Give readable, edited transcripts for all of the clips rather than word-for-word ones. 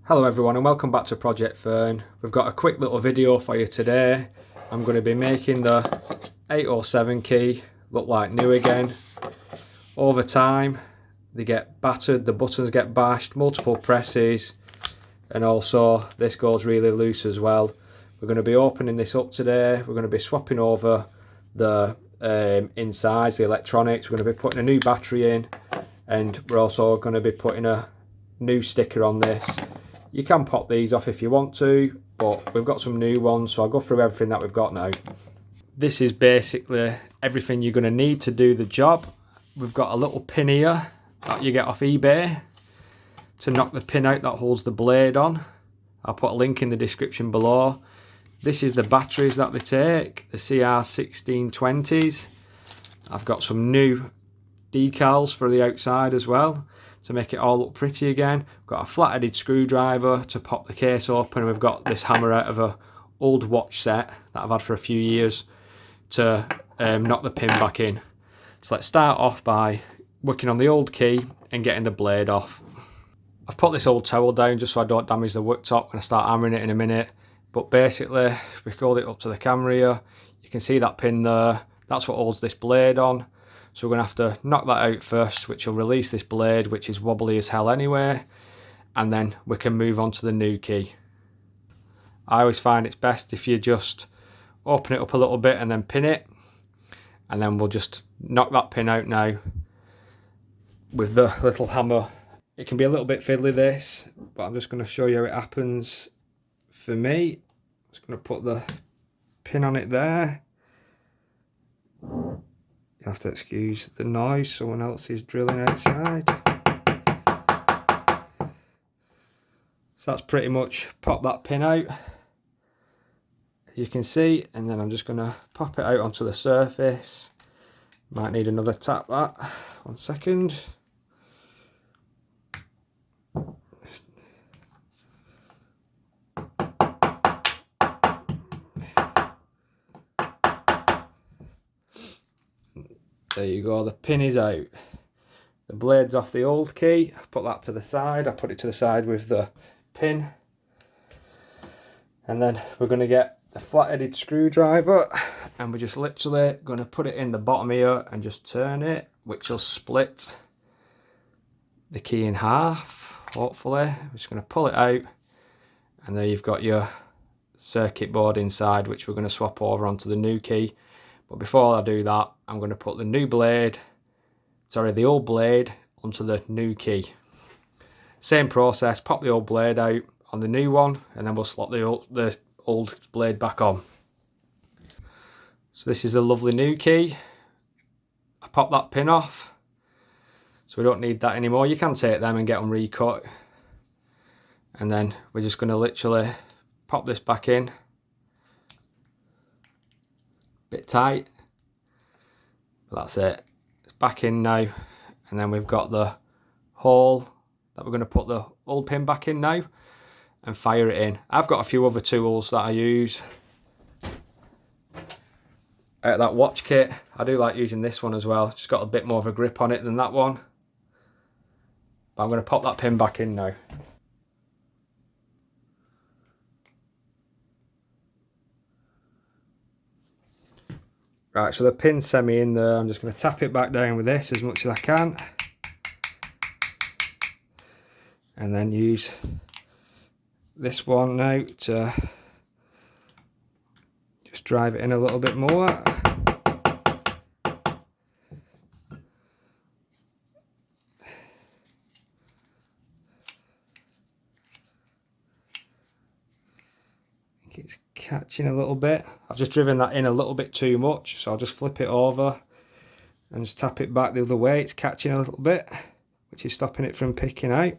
Hello everyone and welcome back to Project Fern. We've got a quick little video for you today. I'm going to be making the 807 key look like new again. Over time they get battered, the buttons get bashed, multiple presses, and also this goes really loose as well. We're going to be opening this up today. We're going to be swapping over the insides, the electronics. We're going to be putting a new battery in, and we're also going to be putting a new sticker on this. You can pop these off if you want to, but we've got some new ones, so I'll go through everything that we've got now. This is basically everything you're going to need to do the job. We've got a little pin here that you get off eBay to knock the pin out that holds the blade on. I'll put a link in the description below. This is the batteries that they take, the CR1620s. I've got some new decals for the outside as well to make it all look pretty again. We've got a flat-headed screwdriver to pop the case open. We've got this hammer out of an old watch set that I've had for a few years to knock the pin back in. So let's start off by working on the old key and getting the blade off. I've put this old towel down just so I don't damage the worktop when I start hammering it in a minute. But basically, if we hold it up to the camera here, you can see that pin there. That's what holds this blade on. So we're going to have to knock that out first, which will release this blade, which is wobbly as hell anyway. And then we can move on to the new key. I always find it's best if you just open it up a little bit and then pin it. And then we'll just knock that pin out now with the little hammer. It can be a little bit fiddly this, but I'm just going to show you how it happens for me. I'm just going to put the pin on it there. You have to excuse the noise, someone else is drilling outside. So that's pretty much pop that pin out, as you can see, and then I'm just going to pop it out onto the surface. Might need another tap that. 1 second. There you go, the pin is out. The blade's off the old key. Put that to the side. I put it to the side with the pin. And then we're going to get the flat-headed screwdriver and we're just literally going to put it in the bottom here and just turn it, which will split the key in half, hopefully. I'm just going to pull it out, and there you've got your circuit board inside, which we're going to swap over onto the new key. But before I do that, I'm going to put the the old blade onto the new key. Same process, pop the old blade out on the new one, and then we'll slot the old blade back on. So this is the lovely new key. I pop that pin off, so we don't need that anymore. You can take them and get them recut. And then we're just going to literally pop this back in. Bit tight, but that's it. It's back in now, and then we've got the hole that we're going to put the old pin back in now and fire it in. I've got a few other tools that I use out of that watch kit. I do like using this one as well. It's just got a bit more of a grip on it than that one. But I'm going to pop that pin back in now. Right, so the pin's semi in there. I'm just going to tap it back down with this as much as I can. And then use this one now to just drive it in a little bit more. It's catching a little bit. I've just driven that in a little bit too much, so I'll just flip it over and just tap it back the other way. It's catching a little bit, which is stopping it from picking out.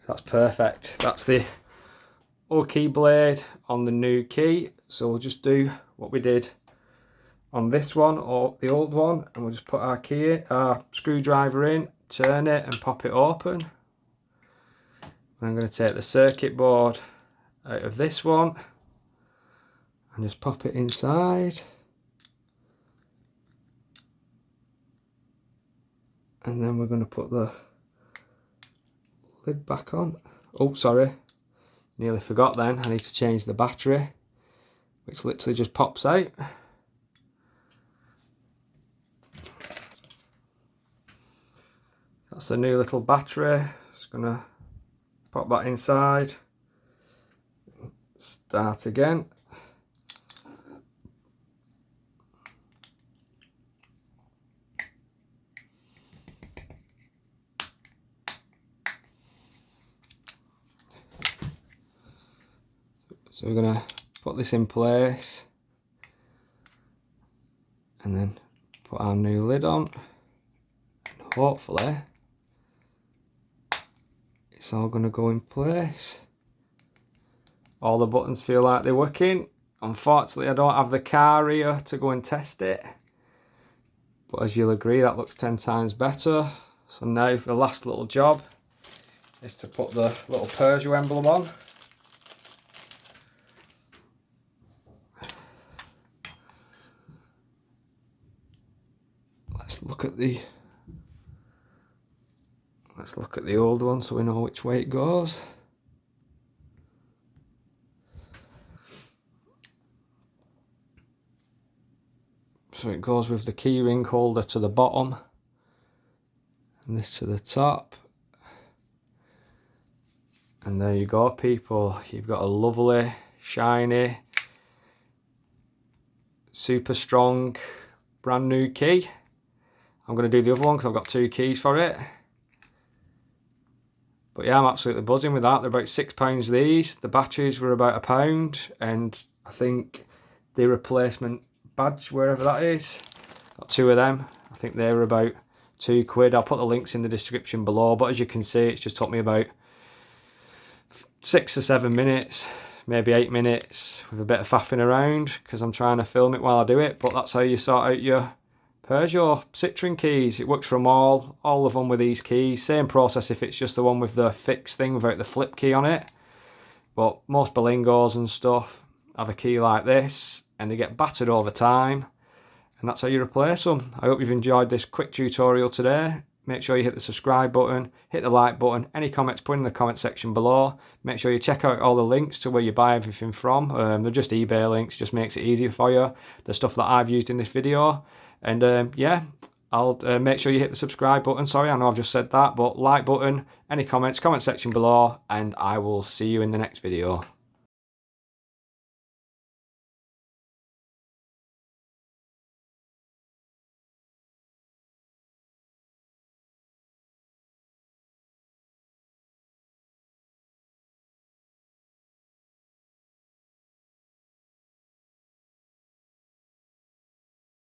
That's perfect. That's the old key blade on the new key. So we'll just do what we did on this one or the old one, and we'll just put our screwdriver in, turn it and pop it open. I'm going to take the circuit board out of this one and just pop it inside. And then we're going to put the lid back on. Oh, sorry, nearly forgot then. I need to change the battery, which literally just pops out. That's the new little battery. Just going to pop that inside. Start again. So we're going to put this in place and then put our new lid on, and hopefully it's all going to go in place. All the buttons feel like they're working. Unfortunately I don't have the car here to go and test it, but as you'll agree, that looks 10 times better. So now the last little job is to put the little Peugeot emblem on. Let's look at the old one so we know which way it goes. So it goes with the key ring holder to the bottom and this to the top. And there you go, people. You've got a lovely, shiny, super strong, brand new key. I'm going to do the other one because I've got 2 keys for it. But yeah, I'm absolutely buzzing with that. They're about £6 these. The batteries were about £1, and I think the replacement badge, wherever that is, got 2 of them. I think they were about £2. I'll put the links in the description below, but as you can see, it's just took me about 6 or 7 minutes, maybe 8 minutes, with a bit of faffing around because I'm trying to film it while I do it. But that's how you sort out your Peugeot Citroen keys. It works from all of them with these keys. Same process if it's just the one with the fixed thing without the flip key on it. But most Berlingos and stuff have a key like this and they get battered over time, and that's how you replace them. I hope you've enjoyed this quick tutorial today. Make sure you hit the subscribe button, hit the like button. Any comments, put in the comment section below. Make sure you check out all the links to where you buy everything from. They're just eBay links, just makes it easier for you. The stuff that I've used in this video. And yeah, I'll make sure you hit the subscribe button. Sorry, I know I've just said that, but like button, any comments, comment section below, and I will see you in the next video.